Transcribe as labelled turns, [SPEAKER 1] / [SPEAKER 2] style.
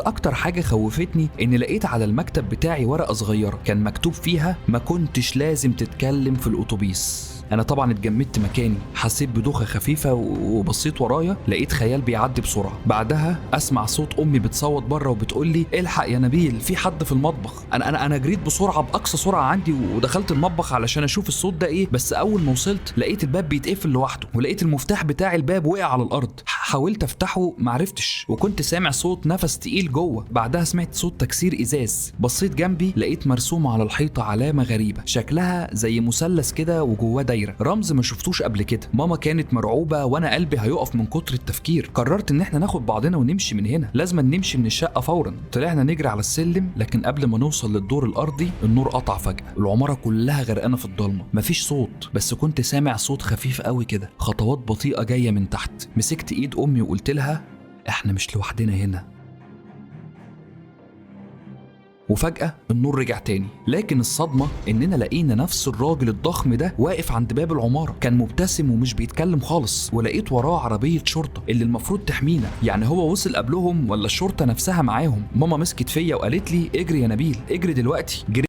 [SPEAKER 1] اكتر حاجه خوفتني ان لقيت على المكتب بتاعي ورقه صغيره كان مكتوب فيها ما كنتش لازم تتكلم في الاتوبيس. انا طبعا اتجمدت مكاني، حسيت بدوخه خفيفه وبصيت ورايا لقيت خيال بيعدي بسرعه. بعدها اسمع صوت امي بتصوت بره وبتقول لي الحق يا نبيل في حد في المطبخ. انا جريت بسرعه باقصى سرعه عندي ودخلت المطبخ علشان اشوف الصوت ده ايه، بس اول ما وصلت لقيت الباب بيتقفل لوحده ولقيت المفتاح بتاع الباب وقع على الارض. حاولت افتحه معرفتش وكنت سامع صوت نفس تقيل جوه. بعدها سمعت صوت تكسير ازاز، بصيت جنبي لقيت مرسومه على الحيطه علامه غريبه شكلها زي مثلث كده وجواه دايره، رمز ما شفتوش قبل كده. ماما كانت مرعوبه وانا قلبي هيقف من كتر التفكير. قررت ان احنا ناخد بعضنا ونمشي من هنا، لازم نمشي من الشقه فورا. طلعنا نجري على السلم، لكن قبل ما نوصل للدور الارضي النور قطع فجاه. العماره كلها غرقانه في الضلمه، مفيش صوت بس كنت سامع صوت خفيف قوي كده، خطوات بطيئه جايه من تحت. مسكت ايد امي وقلت لها احنا مش لوحدنا هنا. وفجأة النور رجع تاني، لكن الصدمة إننا لقينا نفس الراجل الضخم ده واقف عند باب العمارة، كان مبتسم ومش بيتكلم خالص، ولقيت وراه عربية شرطة اللي المفروض تحمينا. يعني هو وصل قبلهم ولا الشرطة نفسها معاهم؟ ماما مسكت فيا وقالت لي اجري يا نبيل اجري دلوقتي.